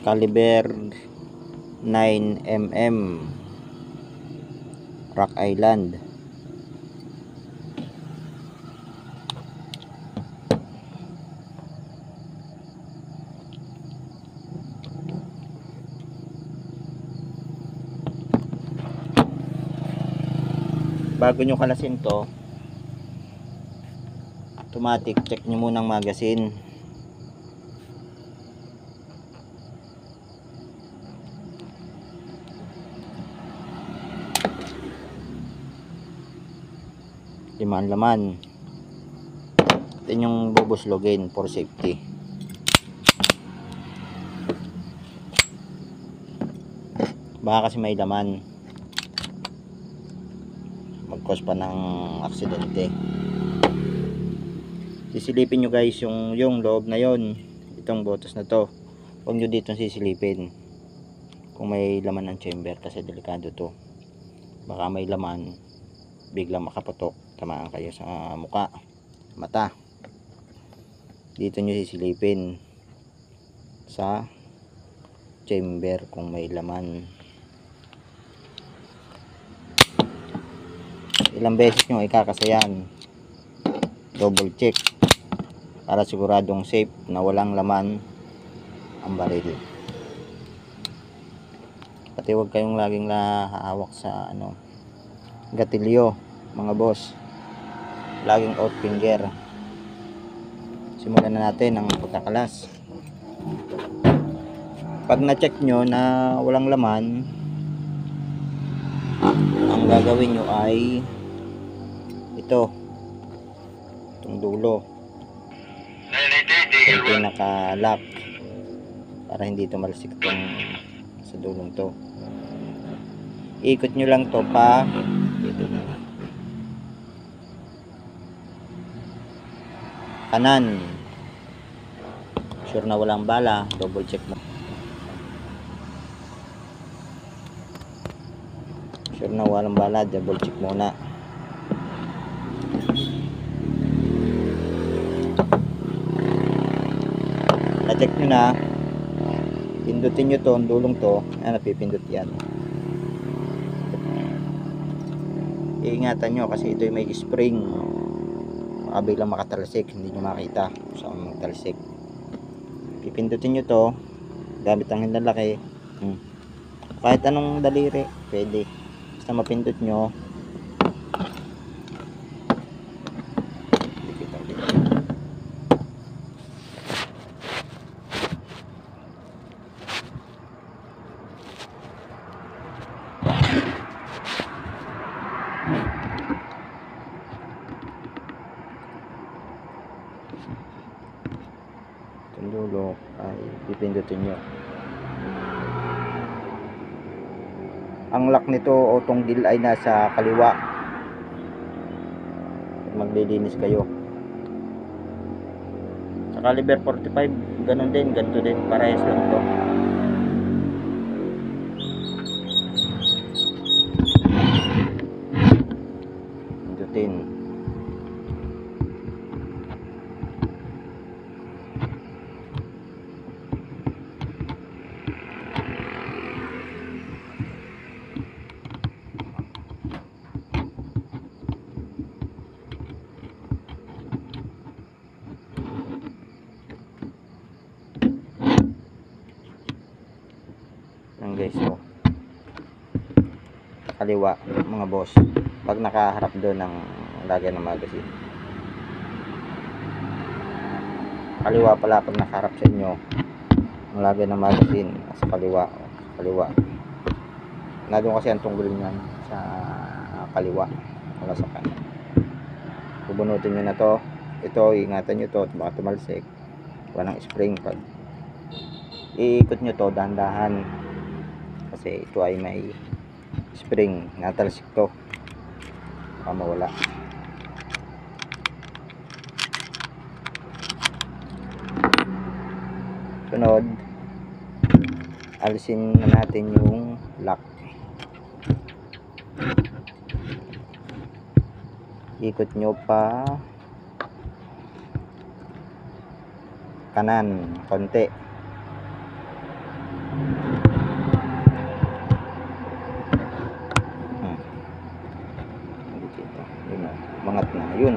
caliber 9mm Rock Island. Bago nyo kalasin to, automatic check nyo munang magazine. Limang laman. Ito yung bubuslogin for safety. Baka kasi may laman, mag-cause pa ng aksidente. Sisilipin nyo guys yung loob na yon, itong butas na to. Huwag nyo dito sisilipin kung may laman ng chamber, kasi delikado to. Baka may laman, biglang makaputok, tamaan kayo sa muka, mata. Dito nyo sisilipin sa chamber kung may laman. Ilang beses nyo ikakasayan, double check para siguradong safe na walang laman ang baril. Pati huwag kayong laging hahawak sa gatilyo mga boss, laging out finger. Simulan na natin ang pagkakalas. Pag na-check nyo na walang laman, ang gagawin nyo ay itong dulo, yung pinaka-lock, para hindi tumalsik itong sa dulong to. Ikot nyo lang to pa dito, kanan. Sure na walang bala, double check mo. Sure na walang bala, double check muna. Na-check nyo na, pindutin nyo to, ang dulong to. Ayan, napipindot yan. Iingatan nyo kasi ito may spring. Biglang makatalsik, hindi nyo makita kung saan magtalsik. Pipindutin nyo to gamit ang hinlalaki. Kahit anong daliri pwede, basta mapindot nyo. Itong dulo ay pipindutin nyo. Ang lock nito o tunggil ay nasa kaliwa. Maglilinis kayo. Sa caliber 45 ganun din, ganito din, parehas lang to. Pindutin. Guys, so kaliwa mga boss, pag nakaharap doon ng lagyan ng magazine. Kaliwa pala pag nakaharap sa inyo ang lagyan ng magazine, sa kaliwa. Na doon kasi ang tunggol niyan sa kaliwa, wala sa kanan. Bubunutin nyo na to. Ito, ingatan nyo to, baka tumalsik, walang spring. Pag iikot nyo to dahan-dahan kasi ito ay may spring, natalsik to, baka mawala. Sunod, alisin na natin yung lock. Ikot nyo pa kanan konti.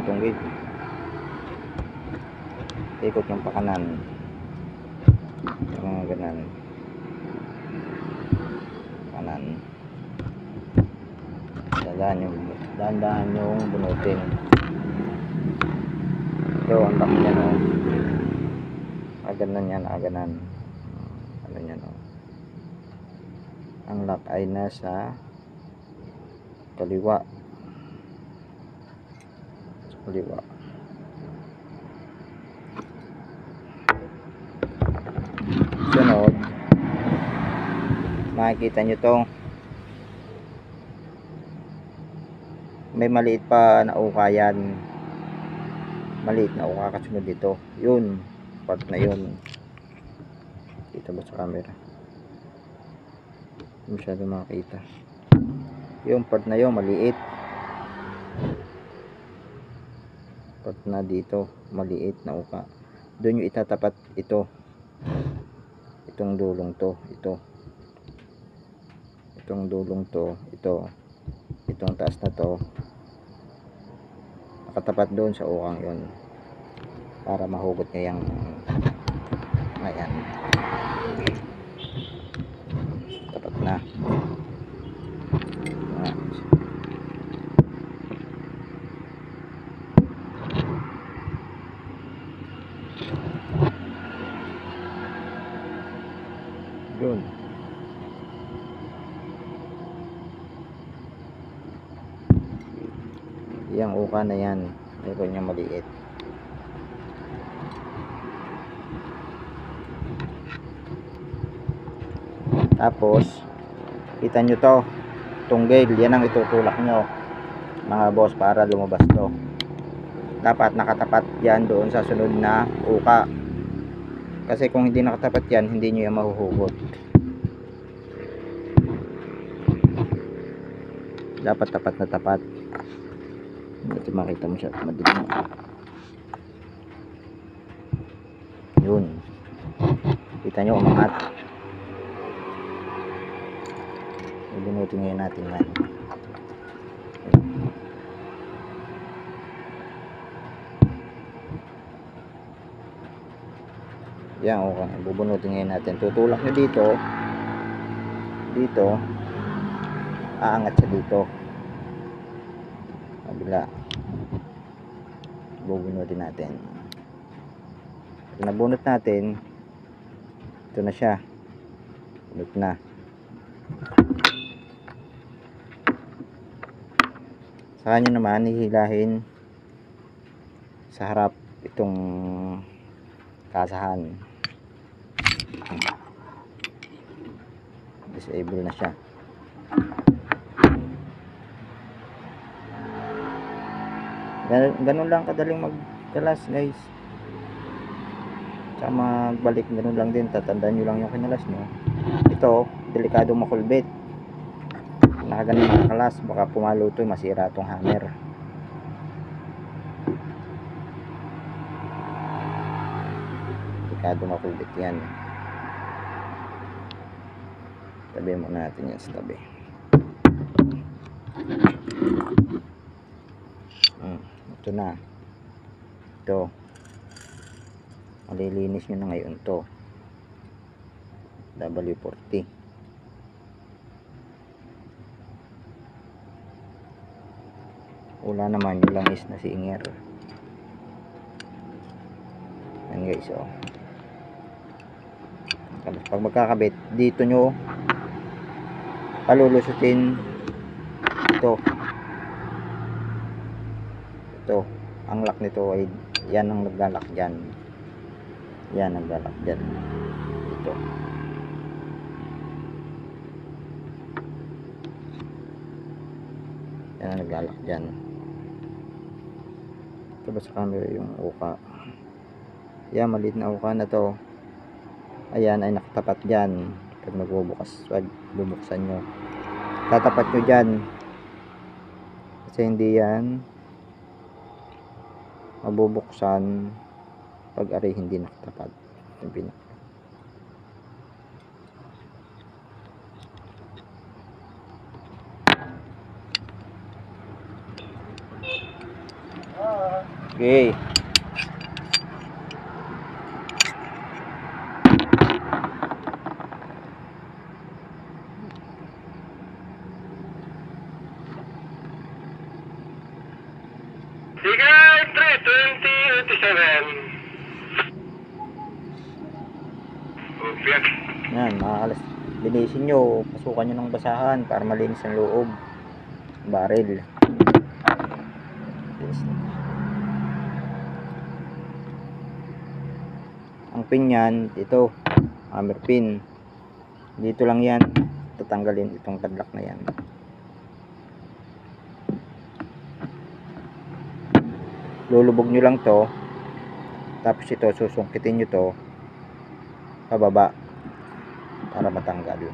yung tunggig. Ikot yung pakanan. Yung mga ganan. Kanan. Dahan-dahan yung bunutin. Ito, ang laki niya, no? Aganan yan, aganan. Ano yan, no? Ang lock ay nasa kaliwa. Sa kaliwa. Sunod, makikita nyo to, may maliit pa na uka yan. Maliit na uka kasunod dito. Yun, part na yun. Kita ba sa camera? Hindi masyado makita. Yung part na yun, maliit. Part na dito, maliit na uka. Doon yung itatapat ito. Itong dulong to, ito. Itong dulong to, ito. Itong taas na to. Nakatapat doon sa ukang yun. Para mahugot niya yung ayan. Tapat na. Yun. Yang uka na yan, meron niya maliit. Tapos kita nyo to, tunggil, yan ang itutulak nyo mga boss para lumabas to. Dapat nakatapat yan doon sa sunod na uka, kasi kung hindi nakatapat yan, hindi nyo yan mahuhugot. Dapat tapat na tapat. Ito makita mo siya, madilim. Yun, kita nyo umangat. Bunutin ngayon natin yan. Yan, okay. Bubunutin ngayon natin. Tutulak nyo dito. Dito. Aangat siya dito. Kabila. Bubunutin natin. Ito nabunot natin. Ito na siya. Bunot na. Saka nyo naman hihilahin sa harap itong kasahan. Disable na siya. Ganun lang kadaling magkalas, guys. Tsaka magbalik, ganun lang din. Tatandaan nyo lang yung kinalas nyo. Ito, delikado makulbit. Nakaganon mga kalas, baka pumalo ito, masira itong hammer. Delikado makulbit yan. Tabi mo natin yan sa tabi. Ito na. Ito. Malilinis nyo na ngayon to. W40. Wala naman yung langis na singer. Yan guys, oh. Pag magkakabit, dito nyo palulusutin ito. Ito, ang lock nito ay yan ang naglalak dyan. Yan ang naglalak dyan. Ito. Yan ang naglalak dyan. Ito ba sa camera yung uka? Yan, maliit na uka na to. Ayan, ay nakatapat dyan. Pag magbubukas, wag bubuksan nyo. Tatapat nyo dyan. Kasi hindi yan mabubuksan pag aray hindi nakatapat. Yung pinak. Okay. Sige, 3:20:87. Okay. Yan, makakalas. Linisin nyo, pasukan nyo ng basahan para malinis ang loob. Barrel. Ang pin yan, ito, hammer pin. Dito lang yan, tatanggalin itong padlock na yan. Lulubog nyo lang to, tapos ito susungkitin nyo to pababa para matanggal.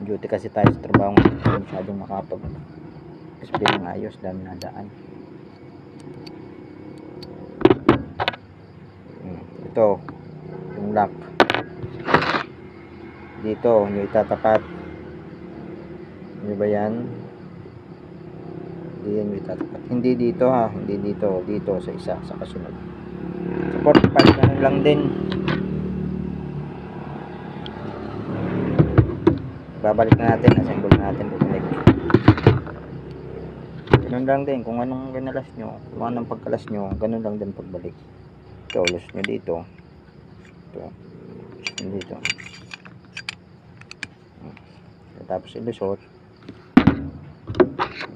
Duty kasi tayo sa trabaho, hindi masyadong makapag-display ng ayos, dami na daan. Ito yung lock dito nyo itatapat. Ano ba yan? Hindi yan nyo itatapat, hindi dito ha, hindi dito, dito sa isa, sa kasunod. Sa 45 ganun lang din. Babalik na natin, assemble na natin, bumalik. Ganun lang din, kung anong ganalas nyo, kung anong pagkalas nyo, ganun lang din pagbalik. Ito, ulos nyo dito. Ito, ulos nyo dito. Tapos ilusot.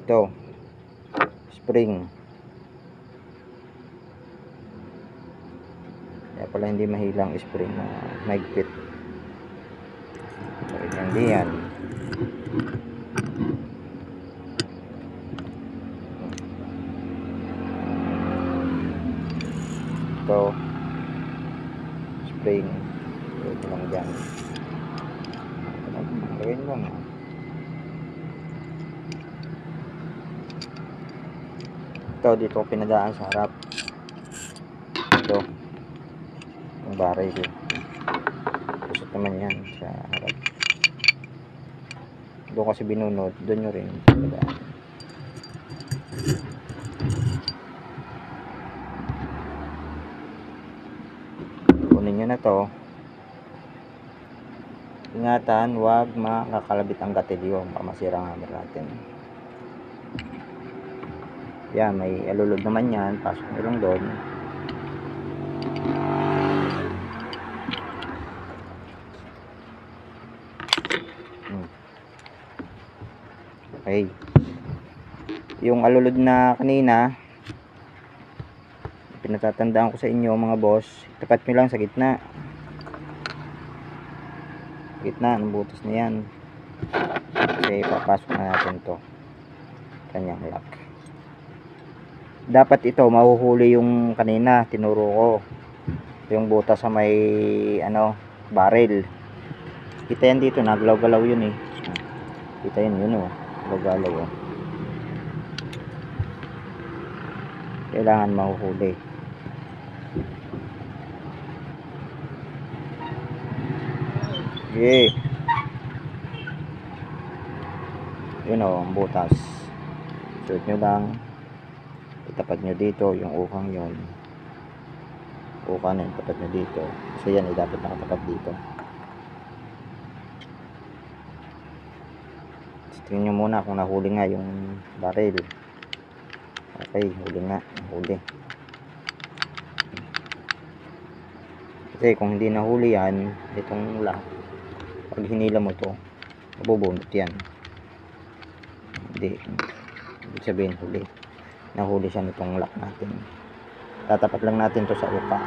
Ito, spring. Kaya pala hindi mahilang spring na mahigpit. So, hindi yan. Ito, spring. Ito lang dyan. Gawin lang. Ito, dito ko pinadaan sa harap. Ito, yung barrel. Kusot naman yan sa harap. Doon kasi binunod, doon nyo rin pinadaan. Kunin nyo na to. Ingatan, huwag makakalabit ang gatilyo para masira ang hammer natin. Yan, may alulod naman yan, pasok nyo lang doon. Okay, yung alulod na kanina pinatatandaan ko sa inyo mga boss, tapat nyo lang sa gitna ng butas na yan, kasi papasok na natin to kanyang lock. Dapat ito mahuhuli yung kanina tinuro ko, yung butas sa may barrel. Kita yan dito, nagalaw-galaw yun eh. Kita yun oh, galaw-galaw oh. Kailangan mahuhuli. Okay. Yun o, ang butas. Suot nyo lang. Itapat nyo dito yung ukang yun. Uka na yung tapat nyo dito. Kasi yan dapat nakatapat dito. Tingnan nyo muna kung nahuli nga yung barrel. Okay, huli nga. Huli. Kasi kung hindi nahuli yan, itong lock, pag hinila mo to, mabubunot yan. Hindi. Ibig sabihin huli. Nahuli siya nitong lock natin. Tatapat lang natin to sa uka.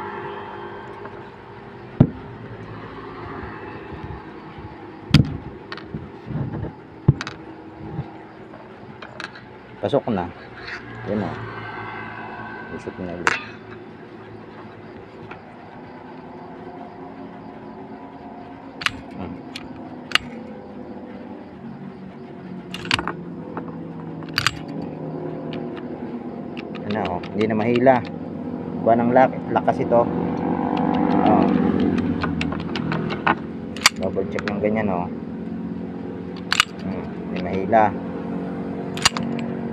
Pasok na. Yan o. Isip na ulit. Ano, hindi na mahila. Kuha ng lakas ito. Oh. Double check ng ganyan oh. Hindi mahila.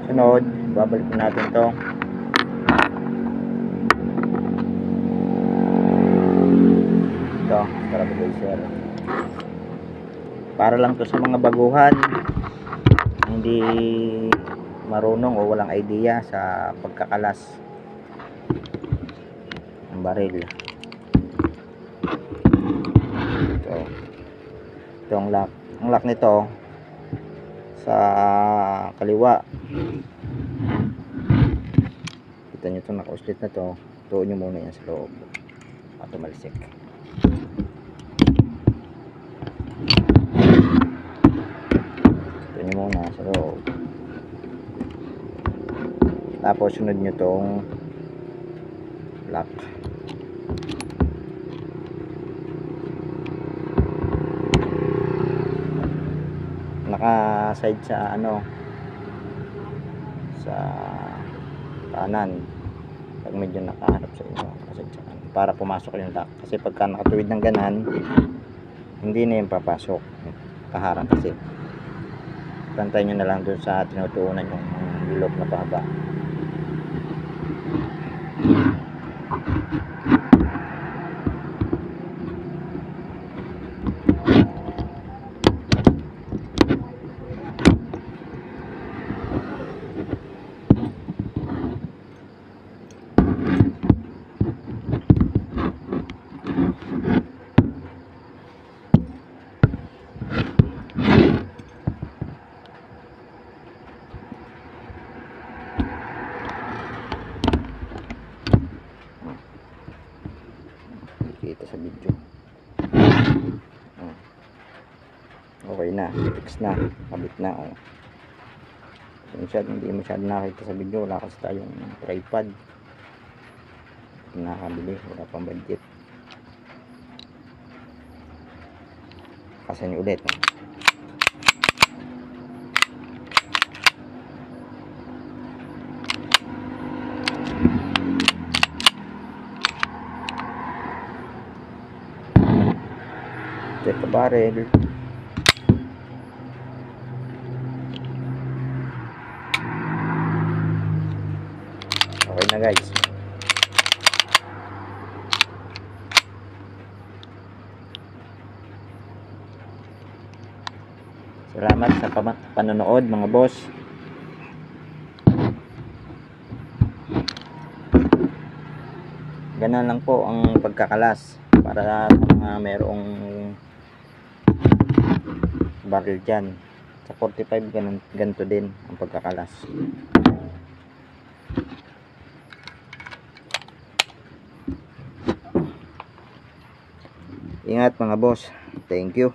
Sunod, babalik natin to. Ito, stabilizer. Para lang to sa mga baguhan, hindi marunong o walang idea sa pagkakalas ng baril. Ito ang lock. Ang lock nito sa kaliwa. Kita nyo ito, naka-uslit na to. Tuon nyo muna yan sa loob at tumalisik. Tuon nyo muna sa loob. Tapos sunod nyo tong lock. Naka-side sa ano, sa kanan. Pag medyo nakaharap sa inyo, naka-side sa kanan, para pumasok yung lock. Kasi pagka nakatuwid ng ganan, hindi na yung papasok, kaharang kasi. Pantay nyo na lang dun sa tinutuunan yung bilog na pahaba. Kita sa video. Okay na, fix na, kabit na. Hindi masyado nakita sa video, wala kasi tayong tripod. Nakabili, wala pang budget. Kasan nyo ulit. Check the barrel. Okay na guys. Salamat sa panonood mga boss. Ganun lang po ang pagkakalas para sa mga merong barrel dyan. Sa 45 ganito din ang pagkakalas. Ingat mga boss. Thank you.